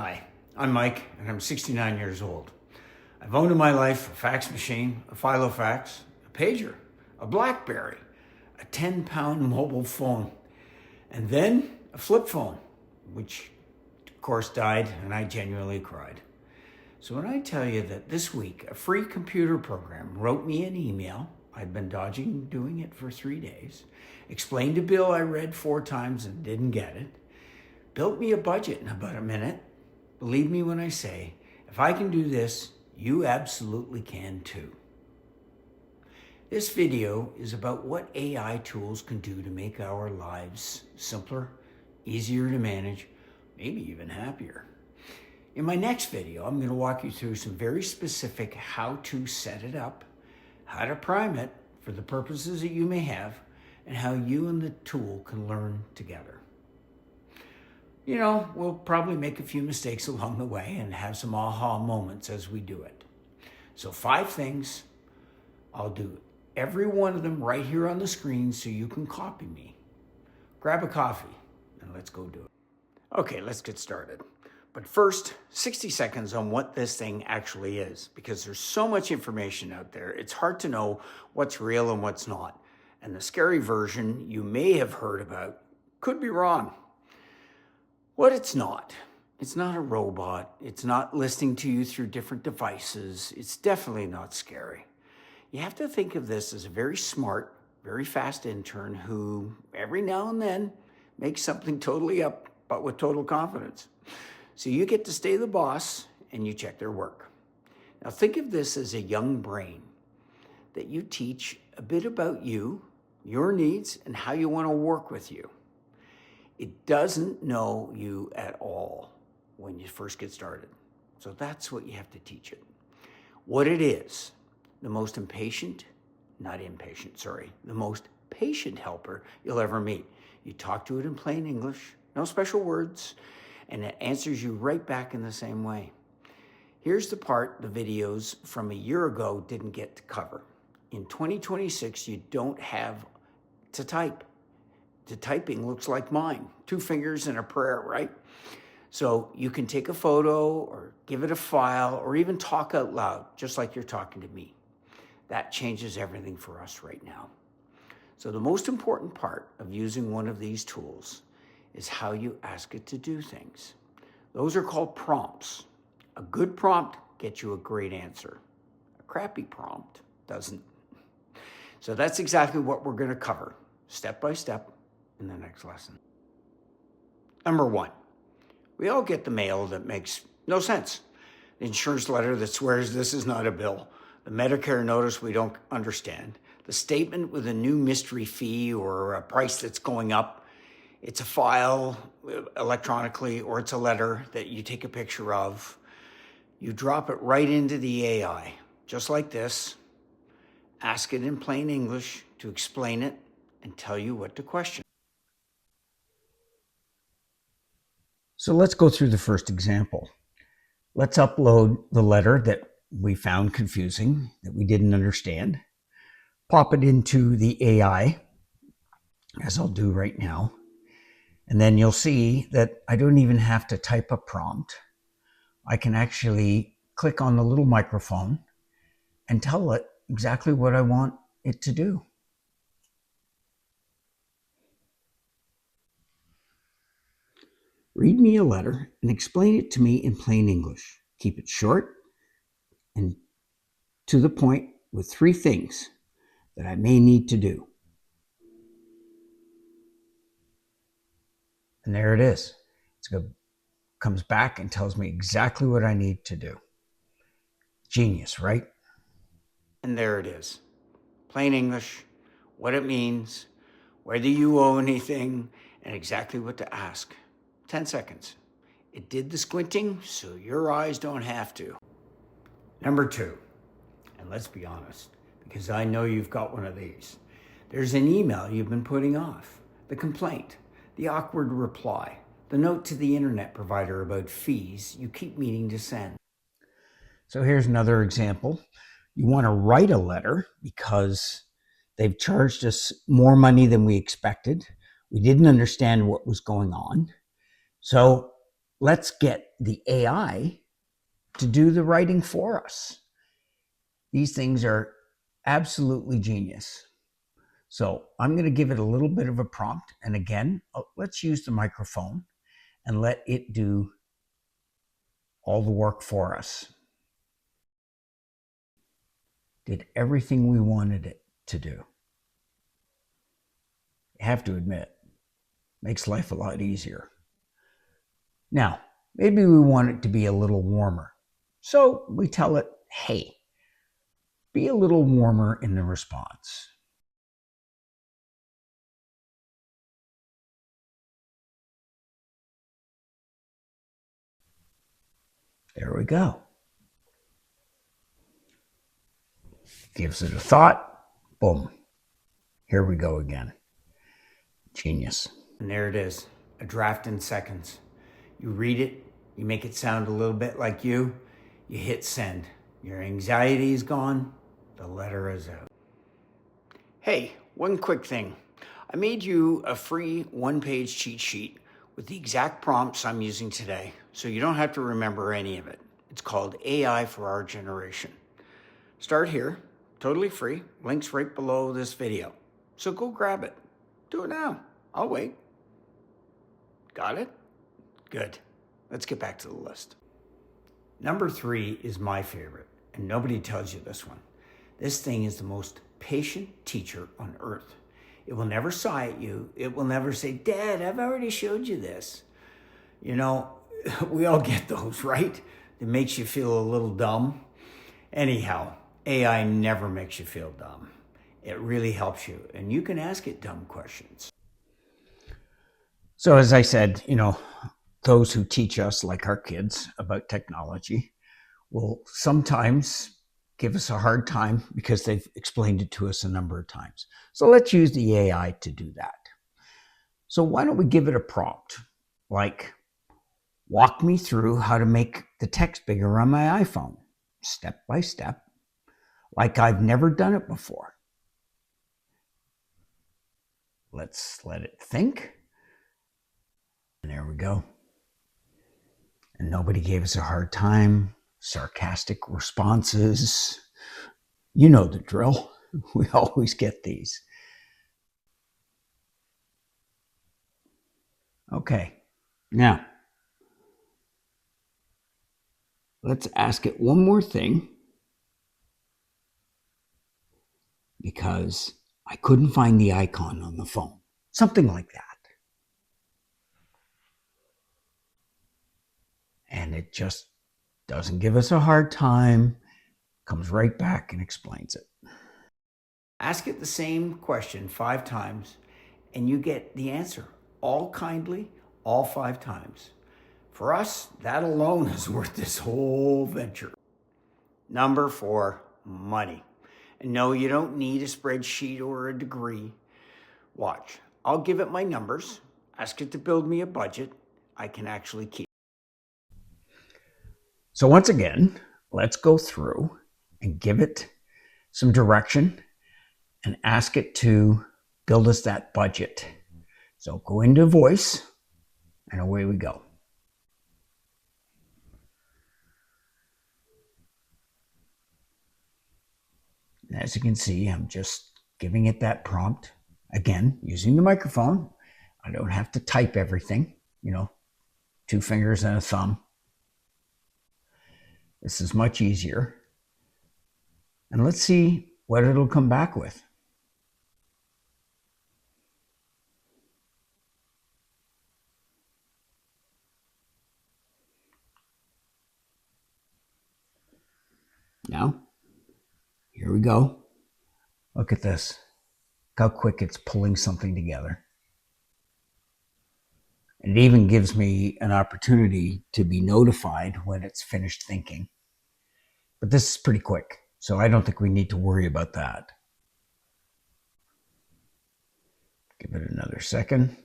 Hi, I'm Mike and I'm 69 years old. I've owned in my life a fax machine, a Filofax, a pager, a BlackBerry, a 10-pound mobile phone, and then a flip phone, which of course died, and I genuinely cried. So when I tell you that this week a free computer program wrote me an email, I'd been dodging doing it for 3 days, explained a bill I read 4 times and didn't get it, built me a budget in about a minute. Believe me when I say, if I can do this, you absolutely can too. This video is about what AI tools can do to make our lives simpler, easier to manage, maybe even happier. In my next video, I'm going to walk you through some very specific how to set it up, how to prime it for the purposes that you may have, and how you and the tool can learn together. You know, we'll probably make a few mistakes along the way and have some aha moments as we do it. So 5 things, I'll do every one of them right here on the screen so you can copy me. Grab a coffee and let's go do it. Okay, let's get started. But first, 60 seconds on what this thing actually is, because there's so much information out there, it's hard to know what's real and what's not. And the scary version you may have heard about could be wrong. What it's not a robot. It's not listening to you through different devices. It's definitely not scary. You have to think of this as a very smart, very fast intern who every now and then makes something totally up, but with total confidence. So you get to stay the boss and you check their work. Now think of this as a young brain that you teach a bit about you, your needs, and how you want to work with you. It doesn't know you at all when you first get started. So that's what you have to teach it. What it is, the most the most patient helper you'll ever meet. You talk to it in plain English, no special words, and it answers you right back in the same way. Here's the part the videos from a year ago didn't get to cover. In 2026, you don't have to type. The typing looks like mine, 2 fingers and a prayer, right? So you can take a photo or give it a file or even talk out loud, just like you're talking to me. That changes everything for us right now. So the most important part of using one of these tools is how you ask it to do things. Those are called prompts. A good prompt gets you a great answer. A crappy prompt doesn't. So that's exactly what we're going to cover, step by step, in the next lesson. Number 1, we all get the mail that makes no sense. The insurance letter that swears this is not a bill. The Medicare notice we don't understand. The statement with a new mystery fee or a price that's going up. It's a file electronically, or it's a letter that you take a picture of. You drop it right into the AI, just like this. Ask it in plain English to explain it and tell you what to question. So let's go through the first example. Let's upload the letter that we found confusing, that we didn't understand. Pop it into the AI, as I'll do right now. And then you'll see that I don't even have to type a prompt. I can actually click on the little microphone and tell it exactly what I want it to do. Read me a letter and explain it to me in plain English. Keep it short and to the point with 3 things that I may need to do. And there it is. It comes back and tells me exactly what I need to do. Genius, right? And there it is. Plain English, what it means, whether you owe anything, and exactly what to ask. 10 seconds. It did the squinting, so your eyes don't have to. Number 2, and let's be honest, because I know you've got one of these. There's an email you've been putting off, the complaint, the awkward reply, the note to the internet provider about fees you keep meaning to send. So here's another example. You want to write a letter because they've charged us more money than we expected. We didn't understand what was going on. So let's get the AI to do the writing for us. These things are absolutely genius. So I'm going to give it a little bit of a prompt. And again, let's use the microphone and let it do all the work for us. Did everything we wanted it to do. I have to admit, makes life a lot easier. Now, maybe we want it to be a little warmer. So we tell it, hey, be a little warmer in the response. There we go. Gives it a thought. Boom. Here we go again. Genius. And there it is, a draft in seconds. You read it, you make it sound a little bit like you hit send. Your anxiety is gone, the letter is out. Hey, one quick thing. I made you a free one-page cheat sheet with the exact prompts I'm using today, so you don't have to remember any of it. It's called AI for Our Generation. Start here, totally free, links right below this video. So go grab it. Do it now. I'll wait. Got it? Good. Let's get back to the list. Number 3 is my favorite, and nobody tells you this one. This thing is the most patient teacher on earth. It will never sigh at you. It will never say, Dad, I've already showed you this. You know, we all get those, right? It makes you feel a little dumb. Anyhow, AI never makes you feel dumb. It really helps you, and you can ask it dumb questions. So as I said, those who teach us, like our kids, about technology will sometimes give us a hard time because they've explained it to us a number of times. So let's use the AI to do that. So why don't we give it a prompt like, walk me through how to make the text bigger on my iPhone, step by step, like I've never done it before. Let's let it think. And there we go. And nobody gave us a hard time. Sarcastic responses. You know the drill. We always get these. Okay. Now, let's ask it one more thing, because I couldn't find the icon on the phone. Something like that. And it just doesn't give us a hard time, comes right back and explains it. Ask it the same question 5 times, and you get the answer, all kindly, all 5 times. For us, that alone is worth this whole venture. Number 4, money. And no, you don't need a spreadsheet or a degree. Watch, I'll give it my numbers, ask it to build me a budget I can actually keep. So once again, let's go through and give it some direction and ask it to build us that budget. So go into voice and away we go. And as you can see, I'm just giving it that prompt. Again, using the microphone. I don't have to type everything, 2 fingers and a thumb. This is much easier. And let's see what it'll come back with. Now, here we go. Look at this. Look how quick it's pulling something together. And it even gives me an opportunity to be notified when it's finished thinking. But this is pretty quick, so I don't think we need to worry about that. Give it another second.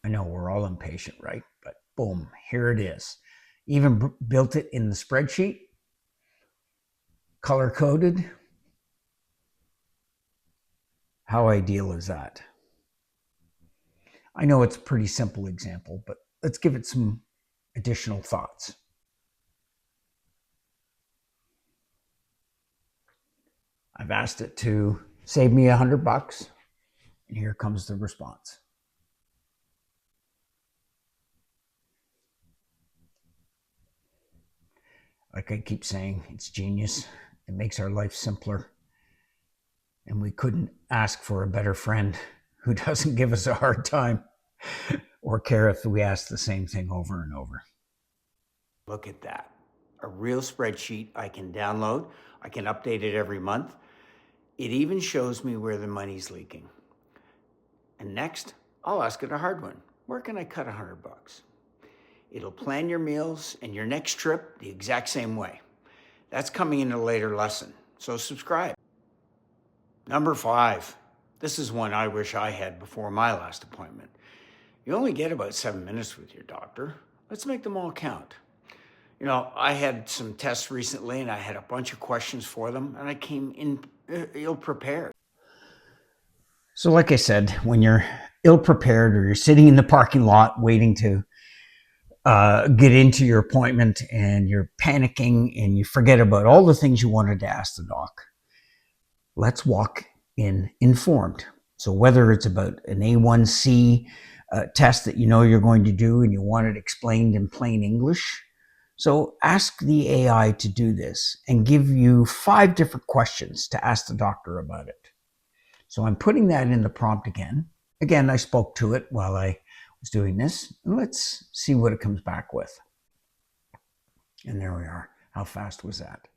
I know we're all impatient, right? But boom, here it is. Even built it in the spreadsheet, color-coded. How ideal is that? I know it's a pretty simple example, but let's give it some additional thoughts. I've asked it to save me $100, and here comes the response. Like I keep saying, it's genius. It makes our life simpler. And we couldn't ask for a better friend who doesn't give us a hard time or care if we ask the same thing over and over. Look at that. A real spreadsheet I can download. I can update it every month. It even shows me where the money's leaking. And next, I'll ask it a hard one. Where can I cut $100? It'll plan your meals and your next trip the exact same way. That's coming in a later lesson, so subscribe. Number 5. This is one I wish I had before my last appointment. You only get about 7 minutes with your doctor. Let's make them all count. You know, I had some tests recently and I had a bunch of questions for them and I came in ill-prepared. So like I said, when you're ill-prepared or you're sitting in the parking lot waiting to get into your appointment and you're panicking and you forget about all the things you wanted to ask the doc, let's walk in informed. So whether it's about an A1C test that you know you're going to do and you want it explained in plain English, so ask the AI to do this and give you 5 different questions to ask the doctor about it. So I'm putting that in the prompt again. Again, I spoke to it while I was doing this. And let's see what it comes back with. And there we are. How fast was that?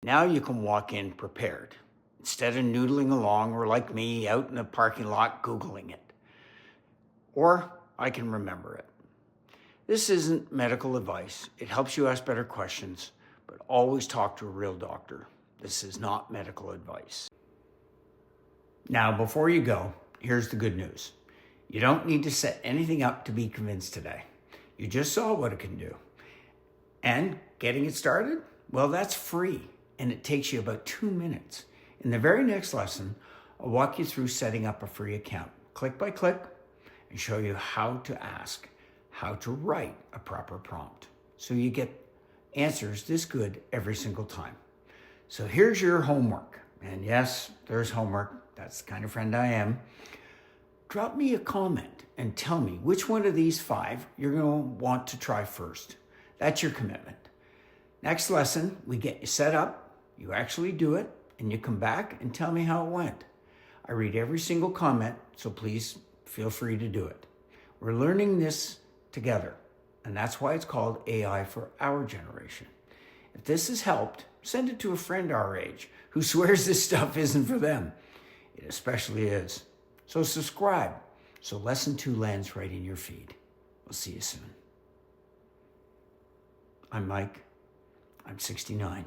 Now you can walk in prepared, instead of noodling along or like me out in the parking lot Googling it. Or I can remember it. This isn't medical advice. It helps you ask better questions, but always talk to a real doctor. This is not medical advice. Now, before you go, here's the good news. You don't need to set anything up to be convinced today. You just saw what it can do. And getting it started, well, that's free, and it takes you about 2 minutes. In the very next lesson, I'll walk you through setting up a free account, click by click, and show you how to ask, how to write a proper prompt, so you get answers this good every single time. So here's your homework. And yes, there's homework. That's the kind of friend I am. Drop me a comment and tell me which one of these 5 you're going to want to try first. That's your commitment. Next lesson, we get you set up, you actually do it, and you come back and tell me how it went. I read every single comment, so please feel free to do it. We're learning this together, and that's why it's called AI for our generation. If this has helped, send it to a friend our age who swears this stuff isn't for them. It especially is. So subscribe so Lesson 2 lands right in your feed. We'll see you soon. I'm Mike. I'm 69.